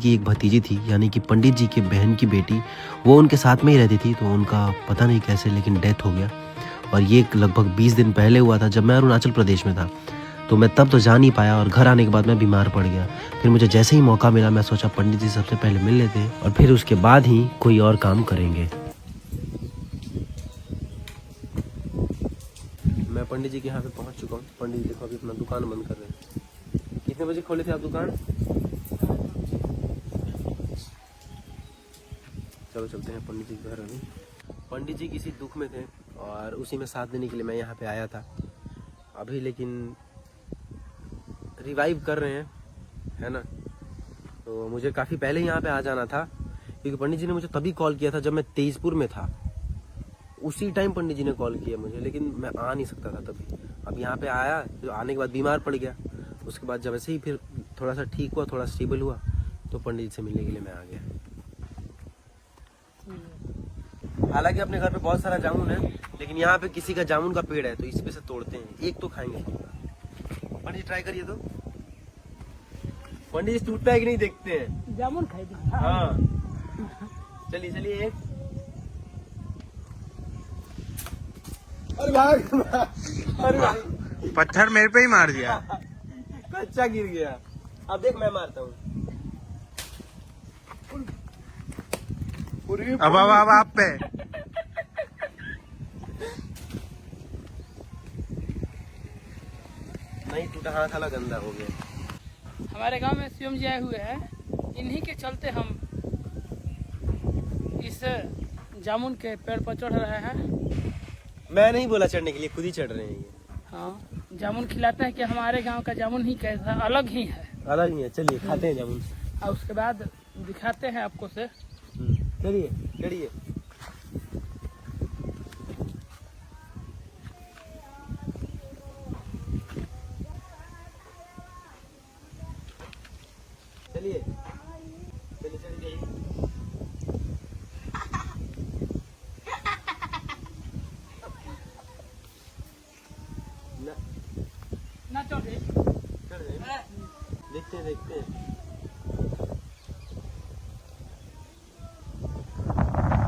की एक भतीजी थी, यानी कि पंडित जी के बहन की बेटी, वो उनके साथ में ही रहती थी। तो उनका पता नहीं कैसे लेकिन डेथ हो गया। और ये लगभग 20 दिन पहले हुआ था, जब मैं अरुणाचल प्रदेश में था। तो मैं तब तो जा नहीं पाया और घर आने के बाद मैं बीमार पड़ गया। फिर मुझे जैसे ही मौका मिला मैं सोचा पंडित जी सबसे पहले मिल लेते हैं और फिर उसके बाद ही कोई और काम करेंगे। मैं पंडित जी के यहाँ पे पहुँच चुका हूँ। पंडित जी देखो अभी अपना दुकान बंद कर रहे हैं। कितने बजे खोले थे आप दुकान? चलो चलते हैं पंडित जी के घर। अभी पंडित जी किसी दुख में थे और उसी में साथ देने के लिए मैं यहाँ पे आया था अभी, लेकिन रिवाइव कर रहे हैं, है ना। तो मुझे काफ़ी पहले यहाँ पे आ जाना था, क्योंकि पंडित जी ने मुझे तभी कॉल किया था जब मैं तेजपुर में था। उसी टाइम पंडित जी ने कॉल किया मुझे, लेकिन मैं आ नहीं सकता था तभी। अब यहाँ पे आया, तो आने के बाद बीमार पड़ गया। उसके बाद जब ऐसे ही फिर थोड़ा सा ठीक हुआ, थोड़ा स्टेबल हुआ, तो पंडित जी से मिलने के लिए मैं आ गया। हालांकि अपने घर पे बहुत सारा जामुन है, लेकिन यहाँ पे किसी का जामुन का पेड़ है तो इस पे से तोड़ते हैं, एक तो खाएंगे। पंडित जी ट्राई करिए तो। पंडित जी टूटता है कि नहीं देखते हैं। जामुन खाएगी। हाँ चलिए चलिए एक। अरे भाई, अरे भाई पत्थर मेरे पे ही मार दिया। कच्चा गिर गया। अब देख मैं मारता हूँ। अब आप पे। नहीं टूटा, हाथ वाला गंदा हो गया। हमारे गांव में सीएम जी आए हुए हैं, इन्हीं के चलते हम इस जामुन के पेड़ पर चढ़ रहे हैं। मैं नहीं बोला चढ़ने के लिए, खुद ही चढ़ रहे हैं ये। हाँ, जामुन खिलाते हैं कि हमारे गांव का जामुन ही कैसा अलग ही है। अलग ही है। चलिए खाते हैं जामुन। और उसके बाद दिखाते हैं आपको से। चलिए चढ़िए। चलिए चलिए चलिए। ना चढ़े। चढ़ गए। देखते हैं देखते हैं।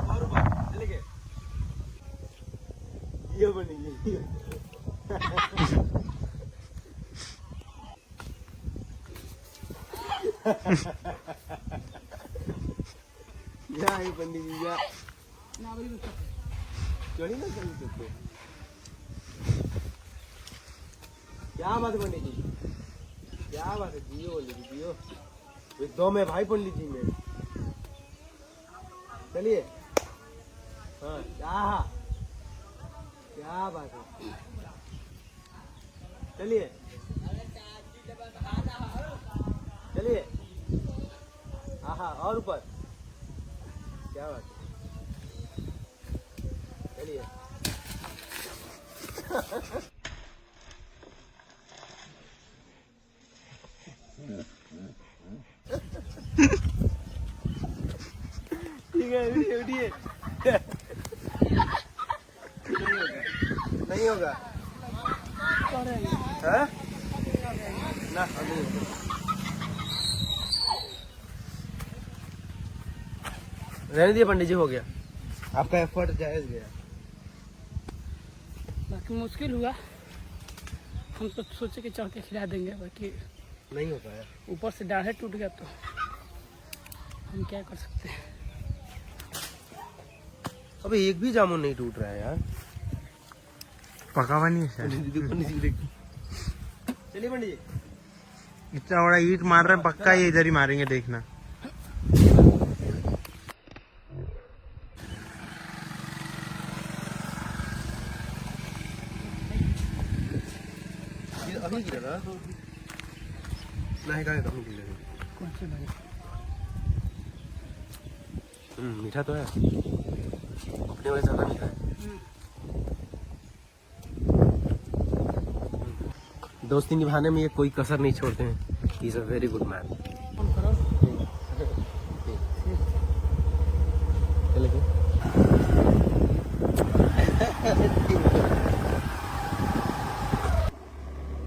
और ऊपर चले गए। ये बनी ये। या है पंडित जी या चढ़ी ना चढ़ी सकते। क्या बात है पंडित जी, क्या बात है। जियो बोलिए जियो, दो में भाई पंडित जी में। चलिए। हाँ क्या बात है। चलिए चलिए। हाँ और ऊपर। क्या बात है। चलिए। ठीक है उठिए उठिए। नहीं होगा हाँ? ना नहीं होगा। रहने दिए पंडित जी, हो गया आपका एफर्ट जायज गया। बाकी मुश्किल हुआ, हम तो सोचे कि चढ़ के खिला देंगे, बाकी नहीं हो पाया। ऊपर से डाढ़े टूट गया तो हम क्या कर सकते हैं। अबे एक भी जामुन नहीं टूट रहा है यार। पका हुआ नहीं है शायद। चलिए पंडित जी। इतना बड़ा ईंट मार रहे हैं, पक्का ये इधर ही मारेंगे, देखना। अभी गिरा ना नहीं का कभी गिरा। कौन से लगे? मीठा तो है, अपने वाले ज्यादा मीठा है। दोस्ती निभाने में ये कोई कसर नहीं छोड़ते हैं। He is a very good man. चले